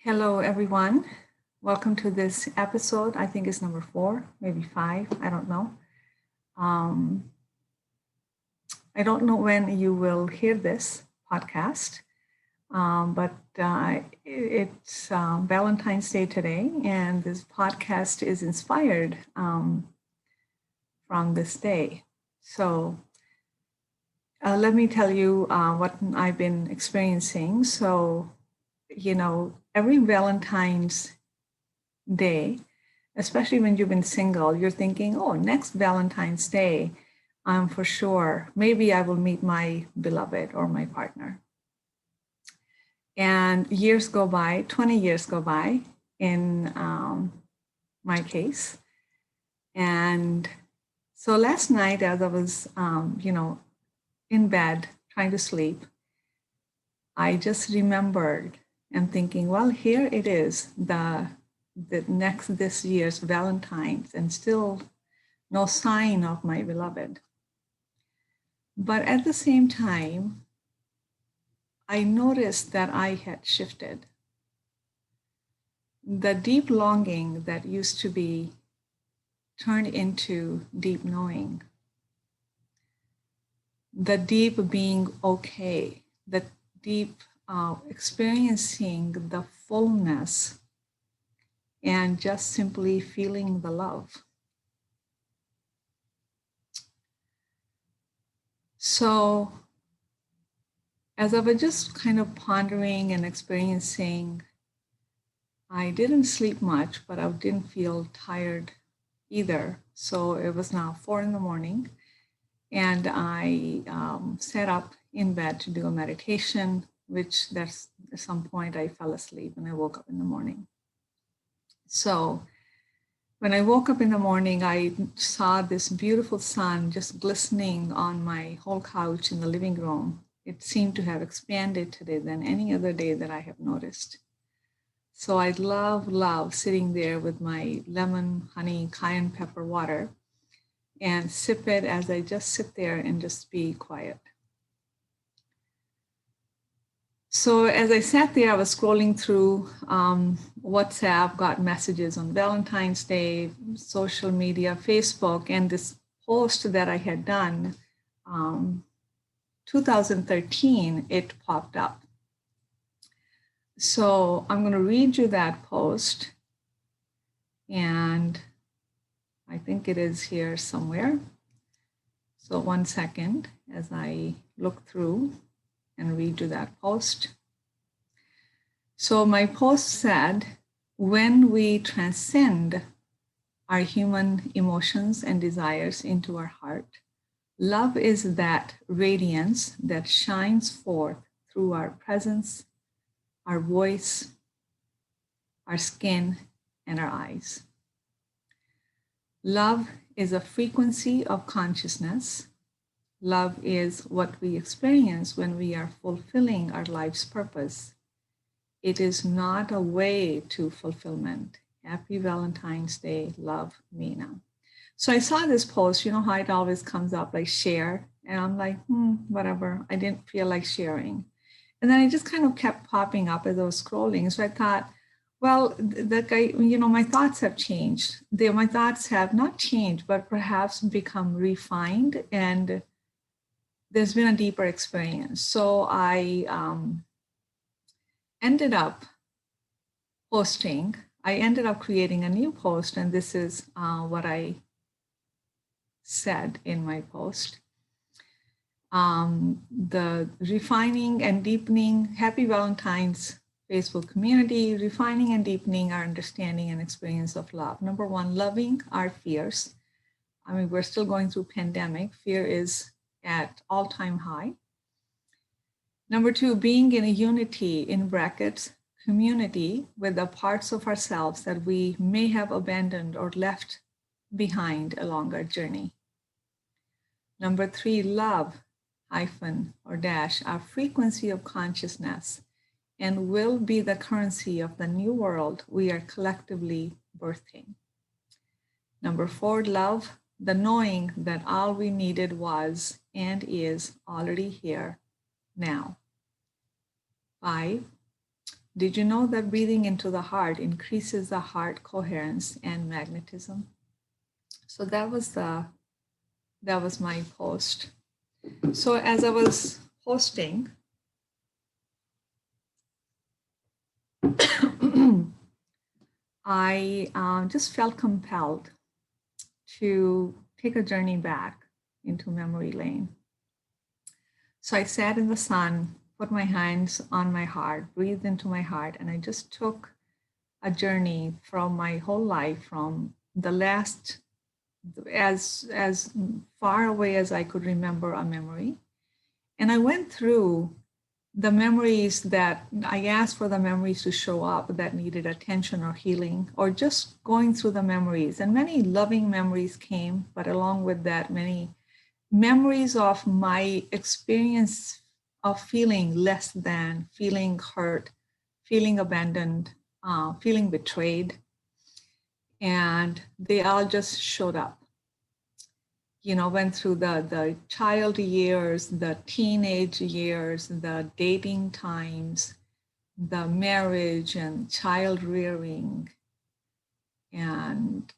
Hello, everyone. Welcome to this episode. I think it's number 4, maybe 5. I don't know. Um, I don't know when you will hear this podcast, but it's Valentine's Day today, and this podcast is inspired from this day. So let me tell you what I've been experiencing. So, every Valentine's Day, especially when you've been single, you're thinking, oh, next Valentine's Day, I'm for sure, maybe I will meet my beloved or my partner. And years go by, 20 years go by in my case. And so last night, as I was, in bed trying to sleep, I just remembered and thinking, well, here it is, this year's Valentine's, and still no sign of my beloved. But at the same time, I noticed that I had shifted. The deep longing that used to be turned into deep knowing. The deep being okay, the deep experiencing the fullness and just simply feeling the love. So as I was just kind of pondering and experiencing, I didn't sleep much, but I didn't feel tired either. So it was now 4 a.m. and I sat up in bed to do a meditation, which at some point I fell asleep and I woke up in the morning. So when I woke up in the morning, I saw this beautiful sun just glistening on my whole couch in the living room. It seemed to have expanded today than any other day that I have noticed. So I love sitting there with my lemon, honey, cayenne pepper water and sip it as I just sit there and just be quiet. So as I sat there, I was scrolling through WhatsApp, got messages on Valentine's Day, social media, Facebook, and this post that I had done, 2013, it popped up. So I'm going to read you that post, and I think it is here somewhere. So 1 second as I look through and read you that post. So my post said, when we transcend our human emotions and desires into our heart, love is that radiance that shines forth through our presence, our voice, our skin, and our eyes. Love is a frequency of consciousness. Love is what we experience when we are fulfilling our life's purpose. It is not a way to fulfillment. Happy Valentine's Day, love, Meena. So I saw this post, you know how it always comes up like share, and I'm like, whatever. I didn't feel like sharing. And then it just kind of kept popping up as I was scrolling. So I thought, well, that guy, my thoughts have changed. My thoughts have not changed, but perhaps become refined, and there's been a deeper experience. So I ended up creating a new post, and this is what I said in my post. The refining and deepening, happy Valentine's Facebook community, refining and deepening our understanding and experience of love. Number 1, loving our fears. I mean, we're still going through pandemic. Fear is at all-time high. Number 2, being in a unity, in brackets, community with the parts of ourselves that we may have abandoned or left behind along our journey. Number 3, love, hyphen or dash, our frequency of consciousness, and will be the currency of the new world we are collectively birthing. Number 4, love, the knowing that all we needed was and is already here now. 5, Did you know that breathing into the heart increases the heart coherence and magnetism? So that was my post. So as I was posting, I just felt compelled to take a journey back into memory lane. So I sat in the sun, put my hands on my heart, breathed into my heart, and I just took a journey from my whole life, from the last, as far away as I could remember a memory. And I went through the memories that I asked for the memories to show up that needed attention or healing, or just going through the memories. And many loving memories came, but along with that, many memories of my experience of feeling less than, feeling hurt, feeling abandoned, feeling betrayed. And they all just showed up. Went through the child years, the teenage years, the dating times, the marriage and child rearing, and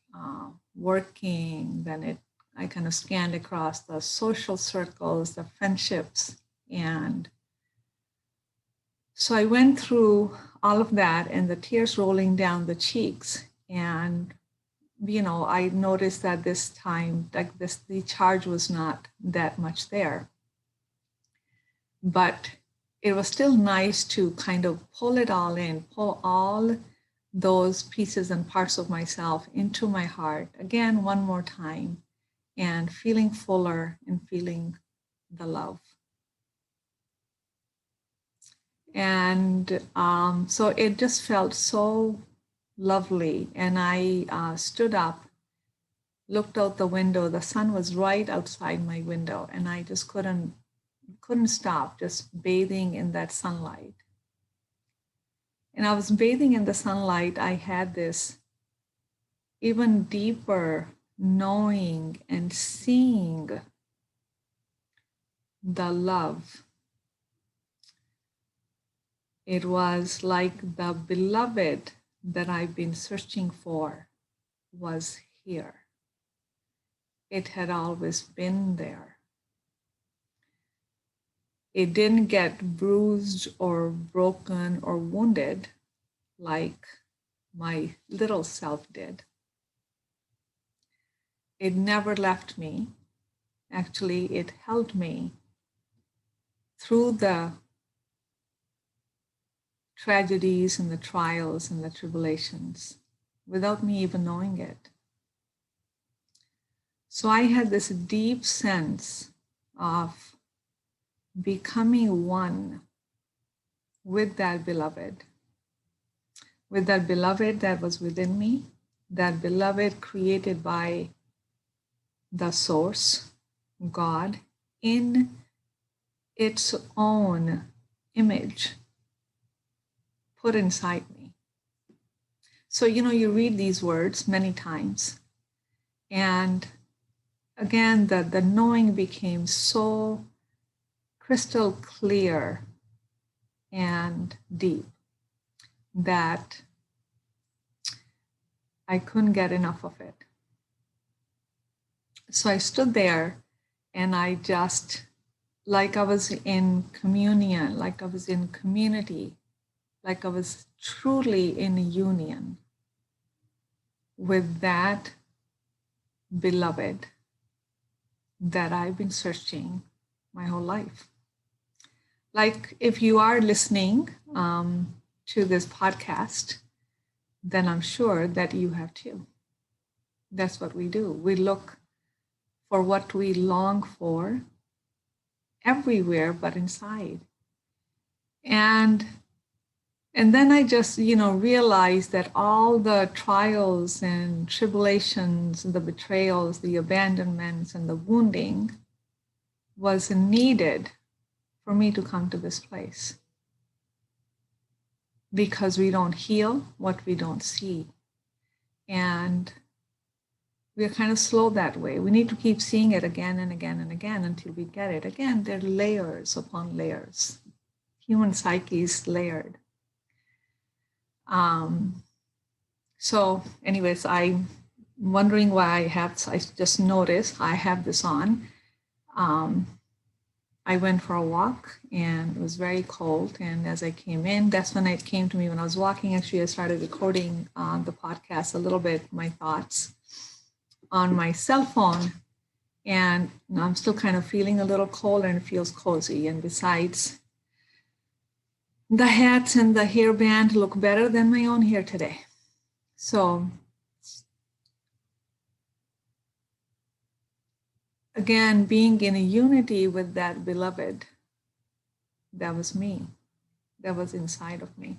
working. Then I kind of scanned across the social circles, the friendships. And so I went through all of that and the tears rolling down the cheeks. And I noticed that this time, the charge was not that much there. But it was still nice to kind of pull it all in, pull all those pieces and parts of myself into my heart again, one more time, and feeling fuller and feeling the love. And so it just felt so lovely. And I stood up, looked out the window. The sun was right outside my window, and I just couldn't stop just bathing in that sunlight. And I was bathing in the sunlight. I had this even deeper knowing and seeing the love. It was like the beloved that I've been searching for was here. It had always been there. It didn't get bruised or broken or wounded like my little self did. It never left me. Actually, it held me through the tragedies and the trials and the tribulations without me even knowing it. So I had this deep sense of becoming one with that beloved that was within me, that beloved created by the source, God, in its own image, put inside me. So, you read these words many times, and again, the knowing became so crystal clear and deep that I couldn't get enough of it. So I stood there and I just, like I was in communion, like I was in community, like I was truly in union with that beloved that I've been searching my whole life. Like if you are listening to this podcast, then I'm sure that you have too. That's what we do. We look for what we long for everywhere but inside. And then I just, realized that all the trials and tribulations, the betrayals, the abandonments, and the wounding was needed for me to come to this place. Because we don't heal what we don't see. And we're kind of slow that way. We need to keep seeing it again and again and again until we get it. Again, there are layers upon layers. Human psyche is layered. So anyways, I'm wondering why I just noticed I have this on. I went for a walk and it was very cold. And as I came in, that's when it came to me when I was walking. Actually, I started recording the podcast a little bit, my thoughts on my cell phone. And I'm still kind of feeling a little cold and it feels cozy. And besides, the hats and the hairband look better than my own hair today. So again, being in a unity with that beloved, that was me. That was inside of me.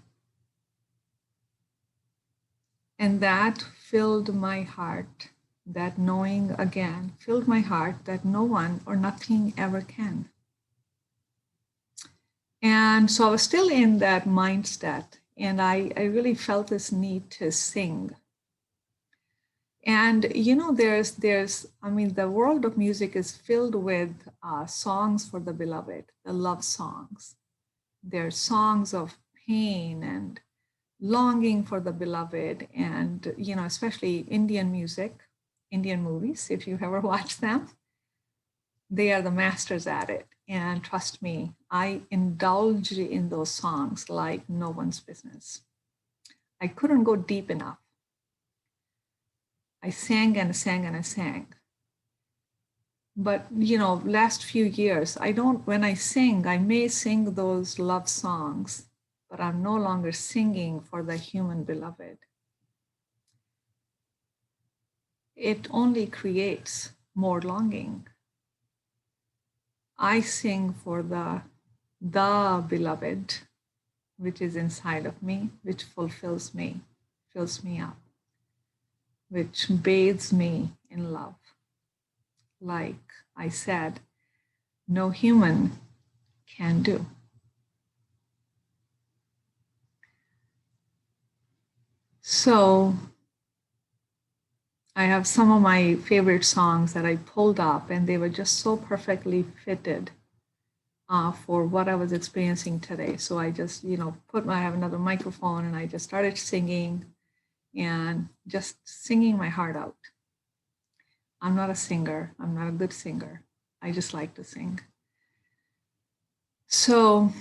And that filled my heart. That knowing again filled my heart that no one or nothing ever can. And so I was still in that mindset, and I really felt this need to sing. And the world of music is filled with songs for the beloved, the love songs. There's songs of pain and longing for the beloved, and especially Indian music, Indian movies, if you've ever watched them, they are the masters at it. And trust me, I indulged in those songs like no one's business. I couldn't go deep enough. I sang and sang and I sang. But last few years, when I sing, I may sing those love songs, but I'm no longer singing for the human beloved. It only creates more longing. I sing for the beloved, which is inside of me, which fulfills me, fills me up, which bathes me in love. Like I said, no human can do. So I have some of my favorite songs that I pulled up, and they were just so perfectly fitted for what I was experiencing today. So I just, I have another microphone and I just started singing and just singing my heart out. I'm not a singer. I'm not a good singer. I just like to sing. So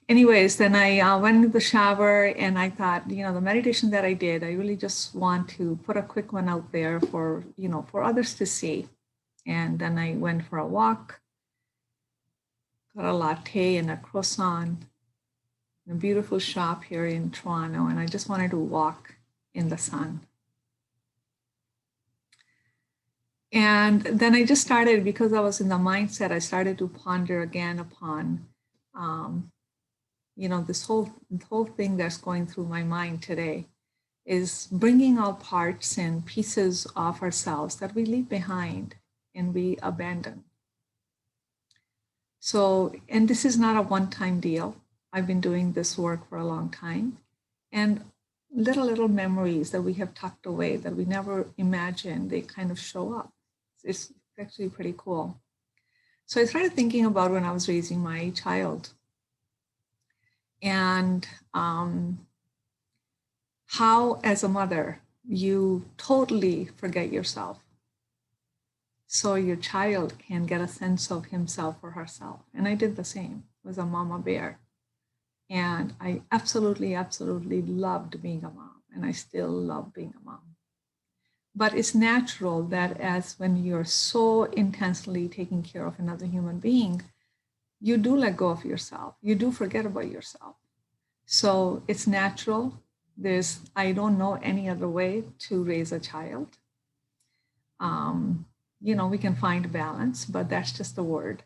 anyways, then I went into the shower and I thought, the meditation that I did, I really just want to put a quick one out there for, for others to see. And then I went for a walk, got a latte and a croissant in a beautiful shop here in Toronto. And I just wanted to walk in the sun. And then I just started, because I was in the mindset, I started to ponder again upon, this whole thing that's going through my mind today is bringing all parts and pieces of ourselves that we leave behind and we abandon. So, and this is not a one-time deal. I've been doing this work for a long time. And little memories that we have tucked away that we never imagined, they kind of show up. It's actually pretty cool. So I started thinking about when I was raising my child and how, as a mother, you totally forget yourself so your child can get a sense of himself or herself. And I did the same. I was a mama bear. And I absolutely loved being a mom. And I still love being a mom. But it's natural that as when you're so intensely taking care of another human being, you do let go of yourself. You do forget about yourself. So it's natural. I don't know any other way to raise a child. We can find balance, but that's just a word.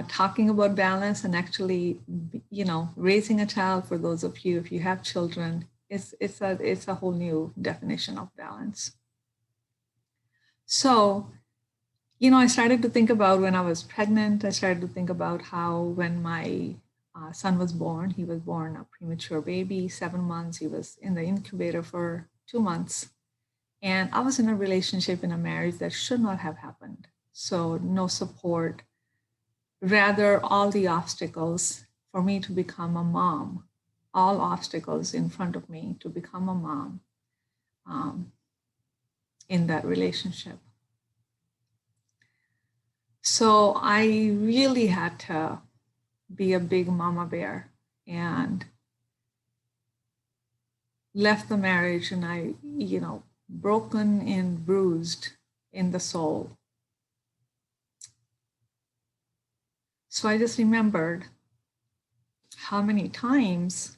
Talking about balance and actually, raising a child, for those of you, if you have children, it's a whole new definition of balance. So, I started to think about when I was pregnant. I started to think about how when my son was born, he was born a premature baby, 7 months. He was in the incubator for 2 months. And I was in a relationship, in a marriage that should not have happened. So no support, rather all the obstacles for me to become a mom all obstacles in front of me to become a mom in that relationship. So I really had to be a big mama bear and left the marriage, and I, broken and bruised in the soul. So I just remembered how many times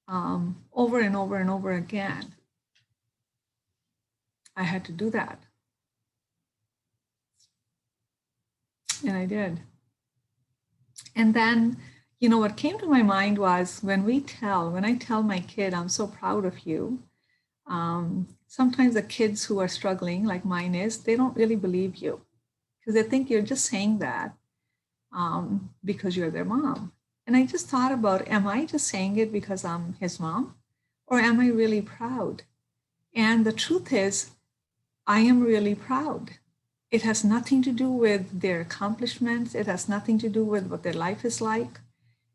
over and over and over again I had to do that. And I did. And then, what came to my mind was when I tell my kid, I'm so proud of you. Sometimes the kids who are struggling, like mine is, they don't really believe you because they think you're just saying that because you're their mom. And I just thought about, am I just saying it because I'm his mom? Or am I really proud? And the truth is, I am really proud. It has nothing to do with their accomplishments. It has nothing to do with what their life is like.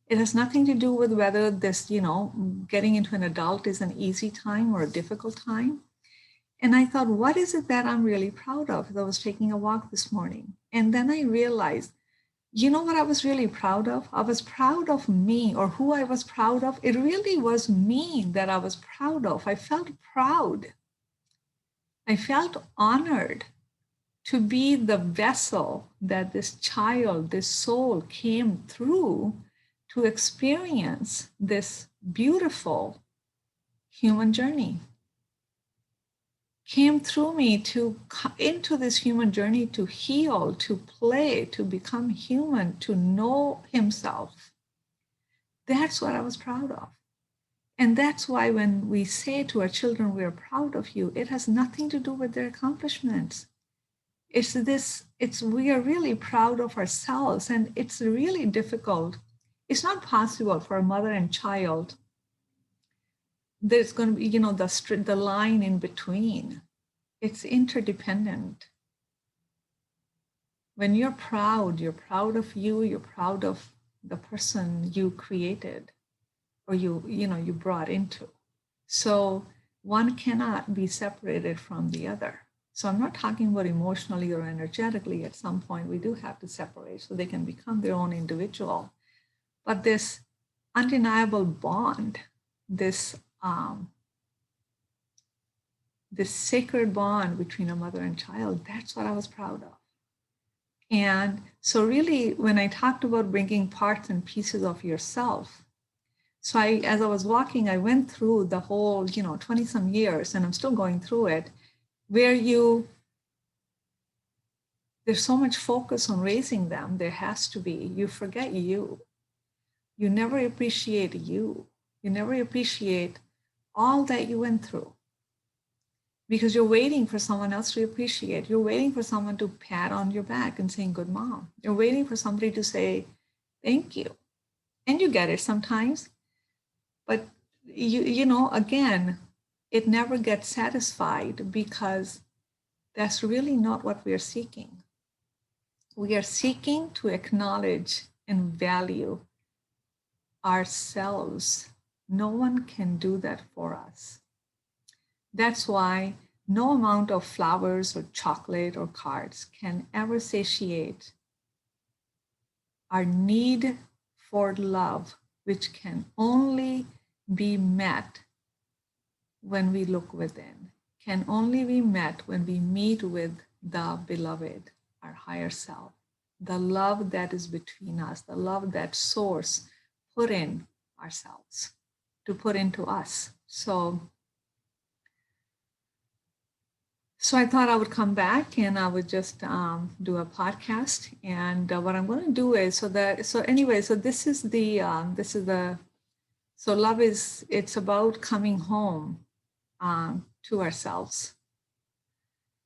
It has nothing to do with whether this, getting into an adult is an easy time or a difficult time. And I thought, what is it that I'm really proud of? As I was taking a walk this morning. And then I realized, what I was really proud of? I was proud of me, or who I was proud of. It really was me that I was proud of. I felt proud. I felt honored to be the vessel that this child, this soul came through to experience this beautiful human journey. Came through me into this human journey to heal, to play, to become human, to know himself. That's what I was proud of. And that's why when we say to our children, we are proud of you, it has nothing to do with their accomplishments. We are really proud of ourselves, and it's really difficult. It's not possible for a mother and child. There's going to be, the line in between. It's interdependent. When you're proud of you, you're proud of the person you created or you brought into. So one cannot be separated from the other. So I'm not talking about emotionally or energetically. At some point, we do have to separate so they can become their own individual. But this undeniable bond, this sacred bond between a mother and child, that's what I was proud of. And so really, when I talked about bringing parts and pieces of yourself, so as I was walking, I went through the whole, 20 some years, and I'm still going through it, where there's so much focus on raising them. There has to be. You forget you. You never appreciate you. You never appreciate all that you went through because you're waiting for someone else to appreciate. You're waiting for someone to pat on your back and saying, good mom. You're waiting for somebody to say, thank you. And you get it sometimes. But, again, it never gets satisfied because that's really not what we are seeking. We are seeking to acknowledge and value ourselves. No one can do that for us. That's why no amount of flowers or chocolate or cards can ever satiate our need for love, which can only be met when we look within, can only be met when we meet with the beloved, our higher self, the love that is between us, the love that source put in ourselves, to put into us. So I thought I would come back and I would just do a podcast. And what I'm going to do is, so this is love it's about coming home to ourselves.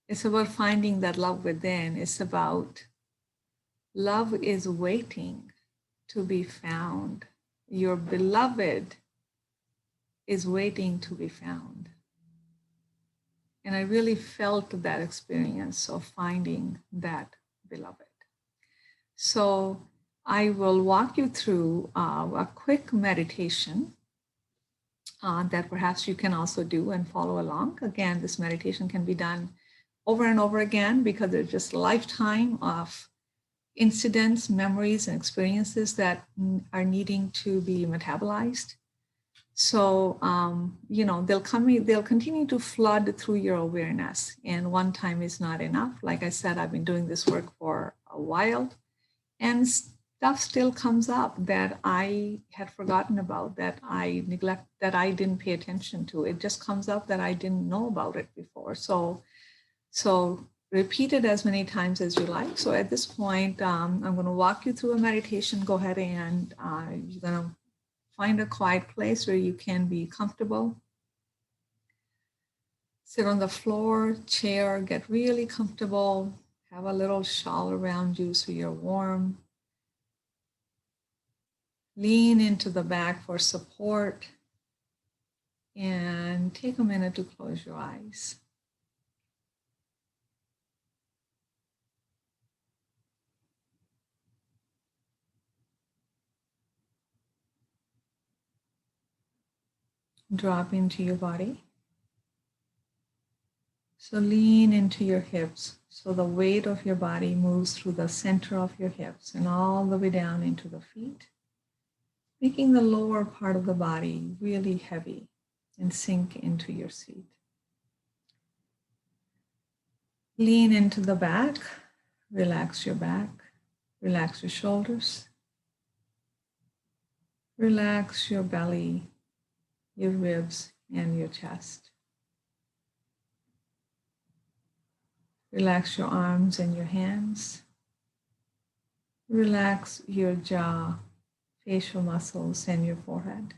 It's about finding that love within. It's about love is waiting to be found. Your beloved is waiting to be found. And I really felt that experience of finding that beloved. So I will walk you through a quick meditation that perhaps you can also do and follow along. Again, this meditation can be done over and over again because there's just a lifetime of incidents, memories, and experiences that are needing to be metabolized. So, they'll continue to flood through your awareness, and one time is not enough. Like I said, I've been doing this work for a while, and stuff still comes up that I had forgotten about, that I neglect, that I didn't pay attention to. It just comes up that I didn't know about it before. So repeat it as many times as you like. So at this point, I'm going to walk you through a meditation. Go ahead and you're going to find a quiet place where you can be comfortable. Sit on the floor, chair, get really comfortable. Have a little shawl around you so you're warm. Lean into the back for support. And take a minute to close your eyes. Drop into your body. So lean into your hips. So the weight of your body moves through the center of your hips and all the way down into the feet, making the lower part of the body really heavy and sink into your seat. Lean into the back. Relax your back. Relax your shoulders. Relax your belly, your ribs, and your chest. Relax your arms and your hands. Relax your jaw, facial muscles, and your forehead.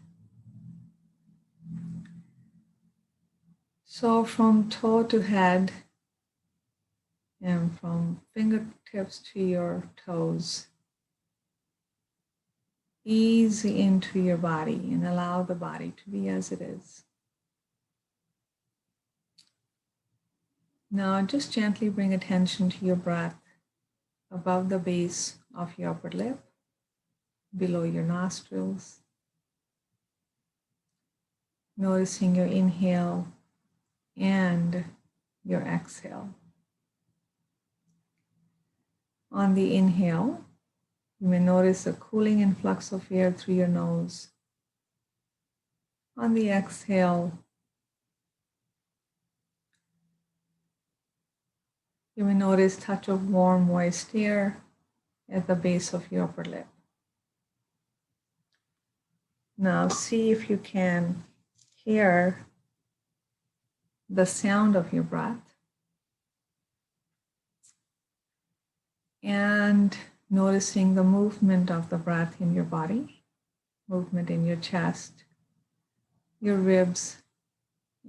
So from toe to head and from fingertips to your toes, ease into your body and allow the body to be as it is. Now just gently bring attention to your breath above the base of your upper lip, below your nostrils. Noticing your inhale and your exhale. On the inhale, you may notice a cooling influx of air through your nose. On the exhale, you may notice a touch of warm, moist air at the base of your upper lip. Now see if you can hear the sound of your breath and noticing the movement of the breath in your body, movement in your chest, your ribs,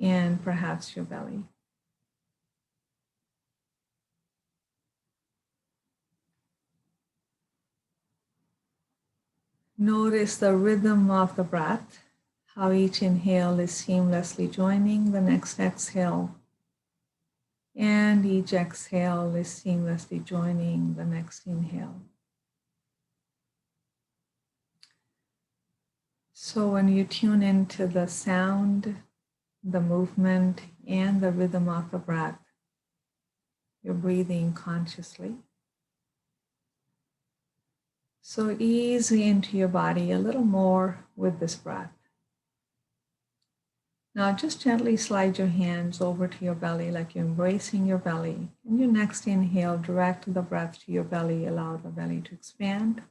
and perhaps your belly. Notice the rhythm of the breath, how each inhale is seamlessly joining the next exhale, and each exhale is seamlessly joining the next inhale. So when you tune into the sound, the movement, and the rhythm of the breath, you're breathing consciously. So ease into your body a little more with this breath. Now just gently slide your hands over to your belly like you're embracing your belly. And your next inhale, direct the breath to your belly, allow the belly to expand.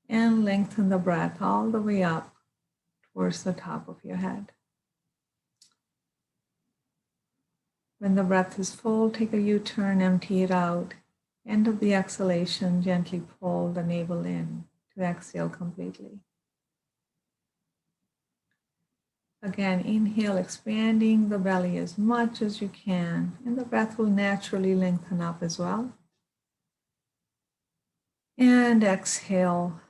And lengthen the breath all the way up towards the top of your head. When the breath is full, take a U-turn, empty it out. End of the exhalation, gently pull the navel in to exhale completely. Again, inhale, expanding the belly as much as you can, and the breath will naturally lengthen up as well. And exhale,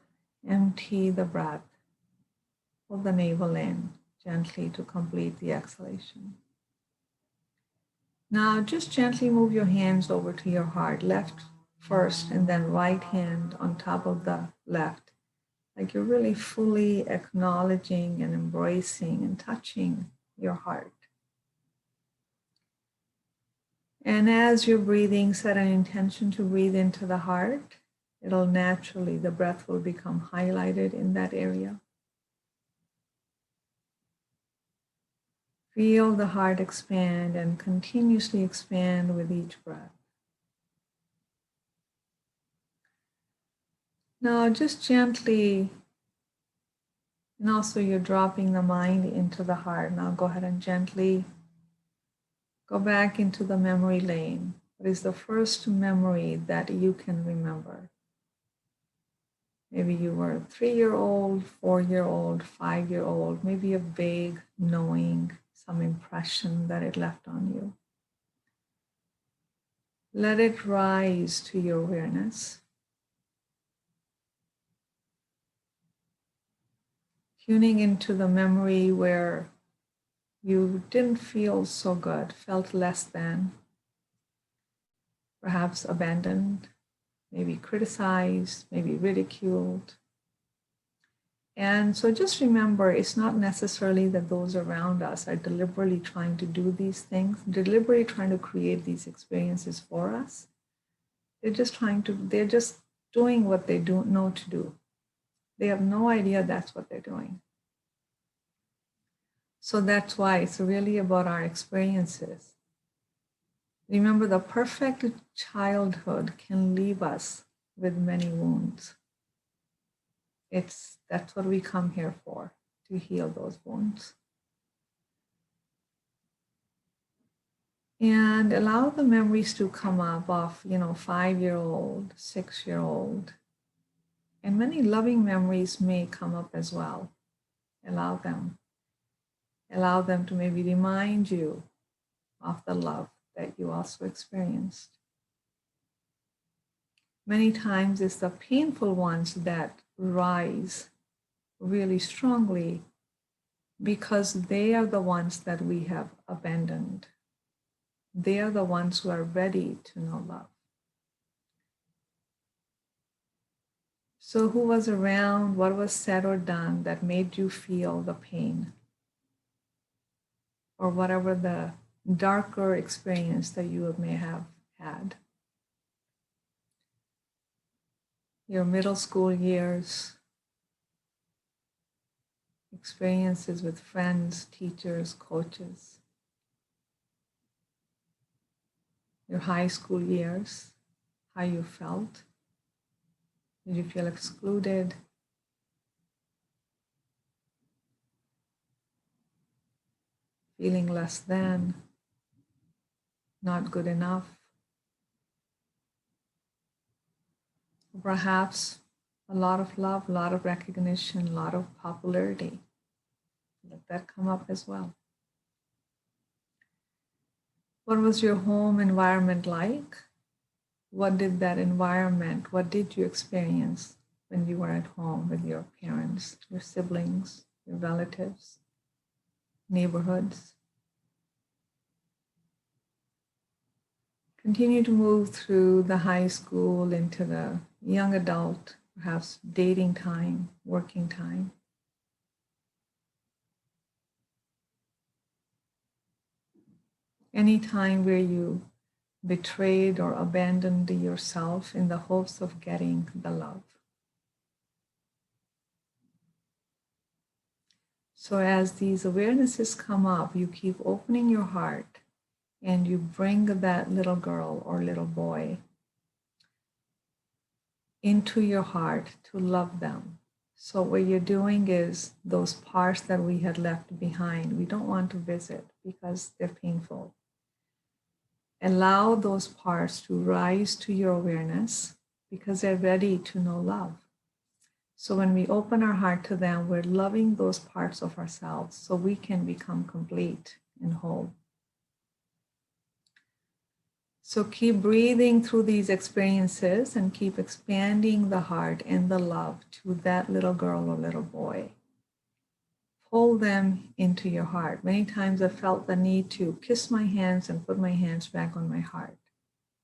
empty the breath, pull the navel in gently to complete the exhalation. Now just gently move your hands over to your heart, left first and then right hand on top of the left, like you're really fully acknowledging and embracing and touching your heart. And as you're breathing, set an intention to breathe into the heart. It'll naturally, the breath will become highlighted in that area. Feel the heart expand and continuously expand with each breath. Now, just gently, and also you're dropping the mind into the heart. Now, go ahead and gently go back into the memory lane. What is the first memory that you can remember? Maybe you were a 3-year-old, 4-year-old, 5-year-old, maybe a vague knowing, some impression that it left on you. Let it rise to your awareness. Tuning into the memory where you didn't feel so good, felt less than, perhaps abandoned, maybe criticized, maybe ridiculed. And so just remember, it's not necessarily that those around us are deliberately trying to do these things, deliberately trying to create these experiences for us. They're just doing what they don't know to do. They have no idea that's what they're doing. So that's why it's really about our experiences. Remember, the perfect childhood can leave us with many wounds. That's what we come here for, to heal those wounds. And allow the memories to come up of, 5-year-old, 6-year-old. And many loving memories may come up as well. Allow them. Allow them to maybe remind you of the love that you also experienced. Many times it's the painful ones that rise really strongly because they are the ones that we have abandoned. They are the ones who are ready to know love. So who was around? What was said or done that made you feel the pain? Or whatever the darker experience that you may have had. Your middle school years, experiences with friends, teachers, coaches. Your high school years, how you felt. Did you feel excluded? Feeling less than? Not good enough? Perhaps a lot of love, a lot of recognition, a lot of popularity. Let that come up as well. What was your home environment like? What did that environment, what did you experience when you were at home with your parents, your siblings, your relatives, neighborhoods? Continue to move through the high school into the young adult, perhaps dating time, working time. Any time where you betrayed or abandoned yourself in the hopes of getting the love. So as these awarenesses come up, you keep opening your heart and you bring that little girl or little boy into your heart to love them. So what you're doing is those parts that we had left behind, we don't want to visit because they're painful. Allow those parts to rise to your awareness because they're ready to know love. So when we open our heart to them, we're loving those parts of ourselves so we can become complete and whole. So keep breathing through these experiences and keep expanding the heart and the love to that little girl or little boy. Pull them into your heart. Many times I felt the need to kiss my hands and put my hands back on my heart.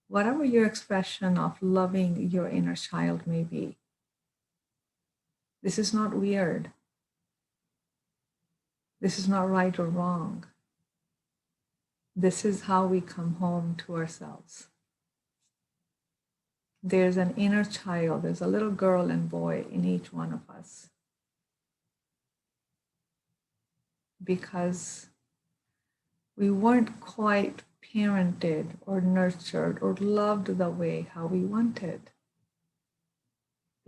Whatever your expression of loving your inner child may be, This is not weird. This is not right or wrong. This is how we come home to ourselves. There's an inner child, there's a little girl and boy in each one of us. Because we weren't quite parented or nurtured or loved the way how we wanted.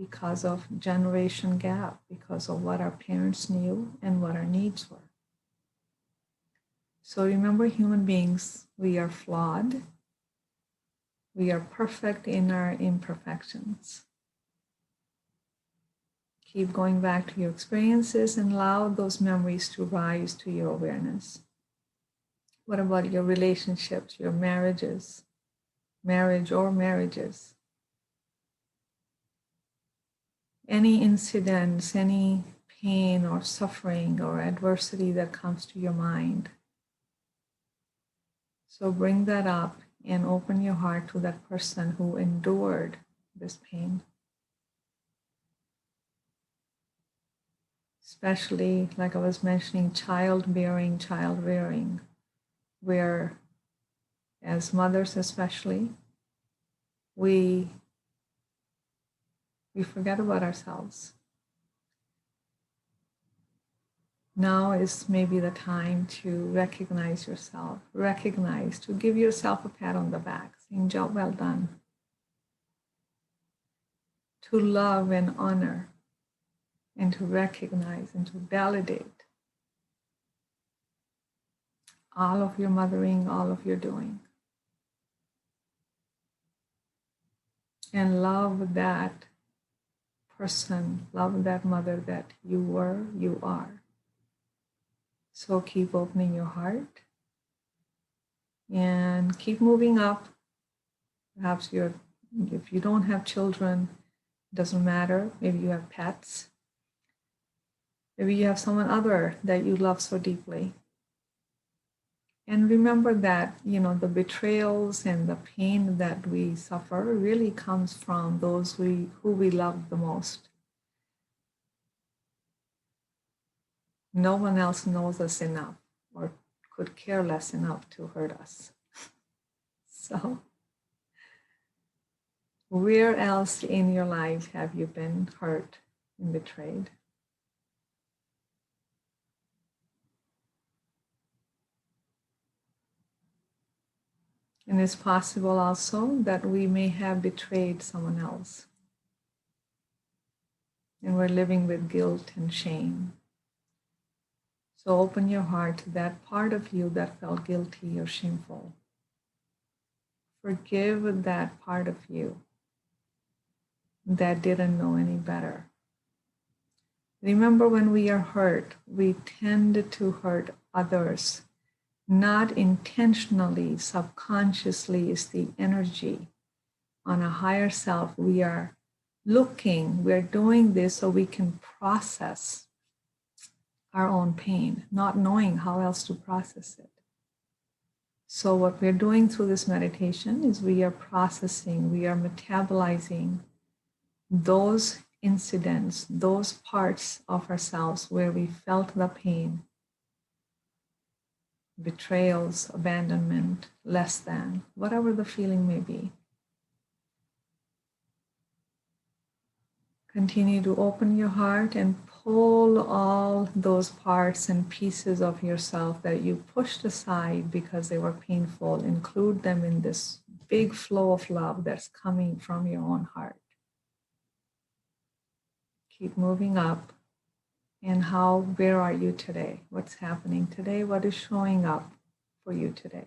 Because of generation gap, because of what our parents knew and what our needs were. So remember, human beings, we are flawed. We are perfect in our imperfections. Keep going back to your experiences and allow those memories to rise to your awareness. What about your relationships, your marriages, marriage or marriages? Any incidents, any pain or suffering or adversity that comes to your mind. So bring that up and open your heart to that person who endured this pain. Especially, like I was mentioning, childbearing, child rearing, where as mothers especially, we forget about ourselves. Now is maybe the time to recognize yourself, to give yourself a pat on the back, saying, job well done. To love and honor, and to recognize and to validate all of your mothering, all of your doing. And love that person, love that mother that you were, you are. So keep opening your heart and keep moving up. Perhaps if you don't have children, it doesn't matter. Maybe you have pets. Maybe you have someone other that you love so deeply. And remember that, the betrayals and the pain that we suffer really comes from those who we love the most. No one else knows us enough or could care less enough to hurt us. So, where else in your life have you been hurt and betrayed? And it's possible also that we may have betrayed someone else. And we're living with guilt and shame. So open your heart to that part of you that felt guilty or shameful. Forgive that part of you that didn't know any better. Remember, when we are hurt, we tend to hurt others. Not intentionally, subconsciously is the energy. On a higher self, we're doing this so we can process our own pain, not knowing how else to process it. So what we're doing through this meditation is we are processing, we are metabolizing those incidents, those parts of ourselves where we felt the pain, betrayals, abandonment, less than, whatever the feeling may be. Continue to open your heart and pull all those parts and pieces of yourself that you pushed aside because they were painful, include them in this big flow of love that's coming from your own heart. Keep moving up. And where are you today? What's happening today? What is showing up for you today?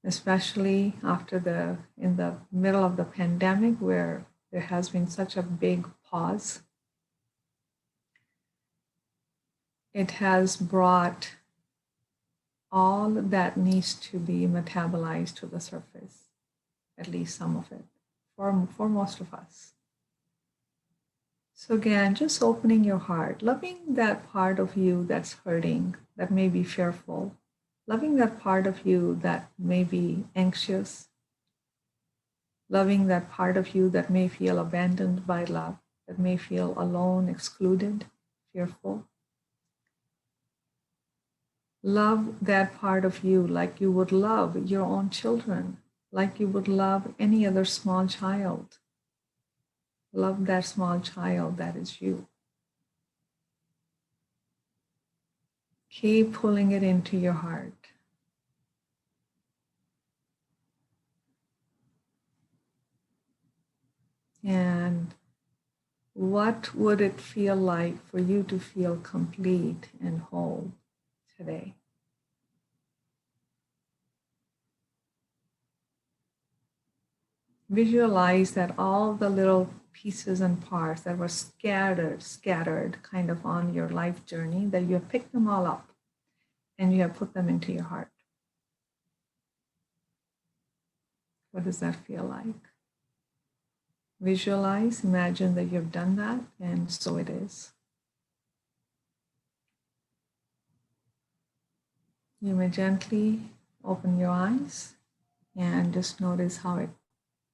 Especially in the middle of the pandemic, where there has been such a big pause. It has brought all that needs to be metabolized to the surface, at least some of it, for most of us. So again, just opening your heart, loving that part of you that's hurting, that may be fearful, loving that part of you that may be anxious, loving that part of you that may feel abandoned by love. that may feel alone, excluded, fearful. Love that part of you like you would love your own children, like you would love any other small child. Love that small child that is you. Keep pulling it into your heart. And what would it feel like for you to feel complete and whole today? Visualize that all the little pieces and parts that were scattered kind of on your life journey, that you have picked them all up and you have put them into your heart. What does that feel like? Visualize, imagine that you've done that, and so it is. You may gently open your eyes and just notice how it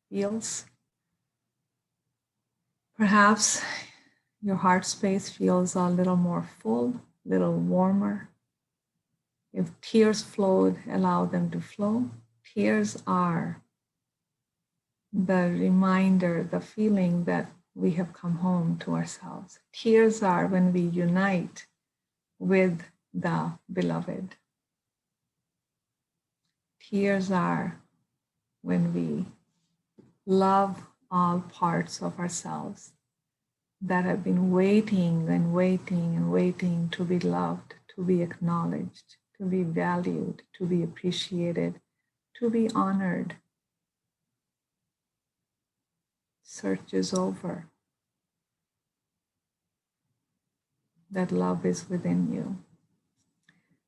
feels. Perhaps your heart space feels a little more full, a little warmer. If tears flowed, allow them to flow. Tears are the reminder, the feeling that we have come home to ourselves. Tears are when we unite with the beloved. Tears are when we love all parts of ourselves that have been waiting and waiting and waiting to be loved, to be acknowledged, to be valued, to be appreciated, to be honored. Search is over. That love is within you.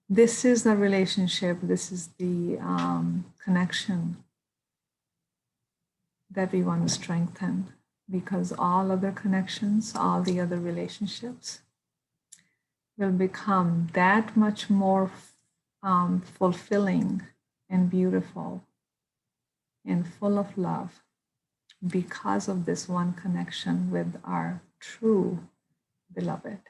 This is the relationship, this is the connection that we want to strengthen, because all other connections, all the other relationships will become that much more fulfilling and beautiful and full of love because of this one connection with our true beloved.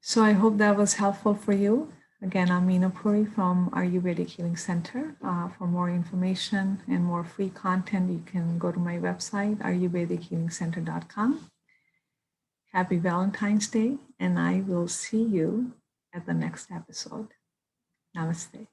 So I hope that was helpful for you. Again, I'm Meena Puri from Ayurvedic Healing Center. For more information and more free content, you can go to my website, ayurvedichealingcenter.com. Happy Valentine's Day, and I will see you at the next episode. Namaste.